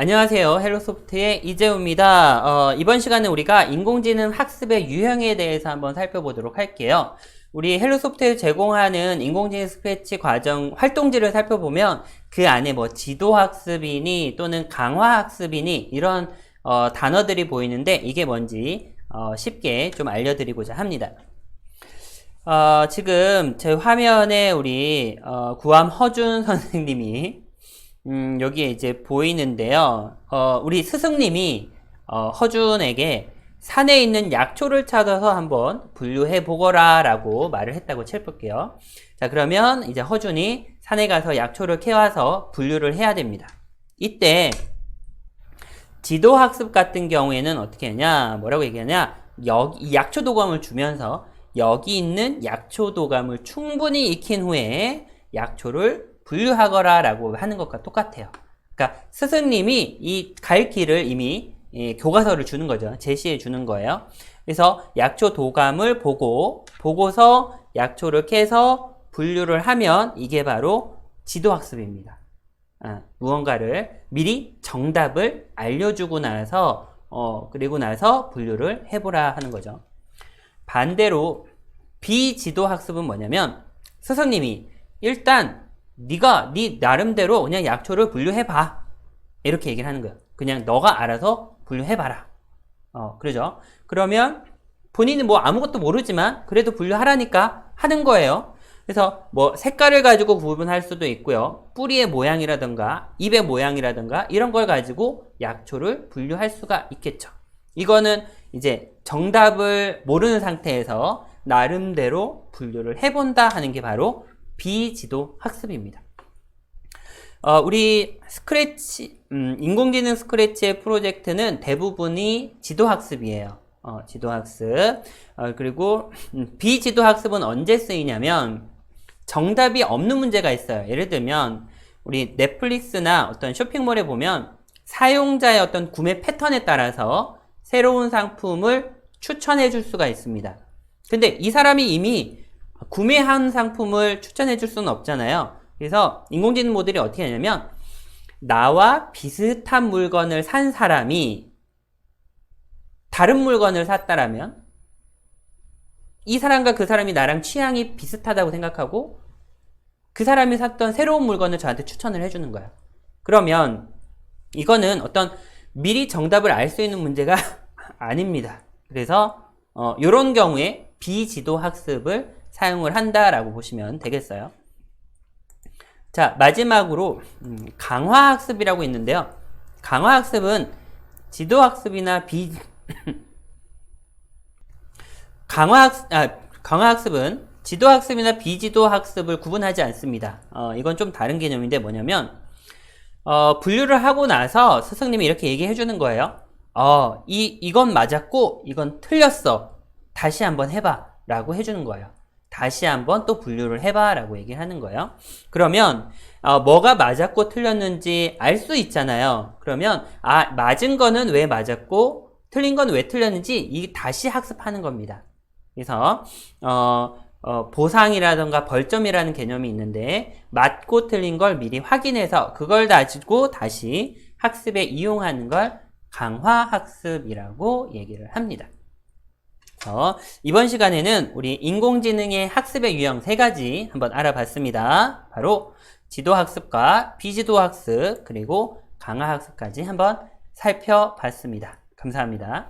안녕하세요. 헬로소프트의 이재우입니다. 이번 시간에 우리가 인공지능 학습의 유형에 대해서 한번 살펴보도록 할게요. 우리 헬로소프트에 제공하는 인공지능 스크래치 과정 활동지를 살펴보면 그 안에 뭐 지도학습이니 또는 강화학습이니 이런 단어들이 보이는데 이게 뭔지 쉽게 좀 알려드리고자 합니다. 지금 제 화면에 우리 구암 허준 선생님이 여기에 이제 보이는데요. 우리 스승님이 허준에게 산에 있는 약초를 찾아서 한번 분류해 보거라 라고 말을 했다고 칠볼게요. 자, 그러면 이제 허준이 산에 가서 약초를 캐와서 분류를 해야 됩니다. 이때 지도학습 같은 경우에는 어떻게 하냐, 뭐라고 얘기하냐, 여기 약초 도감을 주면서 여기 있는 약초 도감을 충분히 익힌 후에 약초를 분류하거라 라고 하는 것과 똑같아요. 그러니까 스승님이 이 갈 길을 이미 교과서를 주는 거죠. 제시해 주는 거예요. 그래서 약초 도감을 보고서 약초를 캐서 분류를 하면 이게 바로 지도학습입니다. 무언가를 미리 정답을 알려주고 나서 그리고 나서 분류를 해보라 하는 거죠. 반대로 비지도학습은 뭐냐면 스승님이 일단 네가 네 나름대로 그냥 약초를 분류해봐 이렇게 얘기를 하는 거예요. 그냥 너가 알아서 분류해봐라. 그러죠. 그러면 본인은 뭐 아무것도 모르지만 그래도 분류하라니까 하는 거예요. 그래서 뭐 색깔을 가지고 구분할 수도 있고요. 뿌리의 모양이라든가 잎의 모양이라든가 이런 걸 가지고 약초를 분류할 수가 있겠죠. 이거는 이제 정답을 모르는 상태에서 나름대로 분류를 해본다 하는 게 바로 비지도 학습입니다. 우리 스크래치, 인공지능 스크래치의 프로젝트는 대부분이 지도학습이에요. 지도학습. 그리고 비지도학습은 언제 쓰이냐면 정답이 없는 문제가 있어요. 예를 들면 우리 넷플릭스나 어떤 쇼핑몰에 보면 사용자의 어떤 구매 패턴에 따라서 새로운 상품을 추천해 줄 수가 있습니다. 근데 이 사람이 이미 구매한 상품을 추천해 줄 수는 없잖아요. 그래서 인공지능 모델이 어떻게 하냐면 나와 비슷한 물건을 산 사람이 다른 물건을 샀다라면 이 사람과 그 사람이 나랑 취향이 비슷하다고 생각하고 그 사람이 샀던 새로운 물건을 저한테 추천을 해주는 거예요. 그러면 이거는 어떤 미리 정답을 알 수 있는 문제가 아닙니다. 그래서 이런 경우에 비지도 학습을 사용을 한다라고 보시면 되겠어요. 자, 마지막으로 강화학습이라고 있는데요. 강화학습은 지도학습이나 강화학습은 지도학습이나 비지도학습을 구분하지 않습니다. 이건 좀 다른 개념인데 뭐냐면 분류를 하고 나서 스승님이 이렇게 얘기해 주는 거예요. 이건 맞았고 이건 틀렸어. 다시 한번 해봐 라고 해주는 거예요. 다시 한번 또 분류를 해봐 라고 얘기를 하는 거예요. 그러면 뭐가 맞았고 틀렸는지 알 수 있잖아요. 그러면 맞은 거는 왜 맞았고 틀린 건 왜 틀렸는지 다시 학습하는 겁니다. 그래서 보상이라든가 벌점이라는 개념이 있는데 맞고 틀린 걸 미리 확인해서 그걸 가지고 다시 학습에 이용하는 걸 강화학습이라고 얘기를 합니다. 이번 시간에는 우리 인공지능의 학습의 유형 3가지 한번 알아봤습니다. 바로 지도학습과 비지도학습 그리고 강화학습까지 한번 살펴봤습니다. 감사합니다.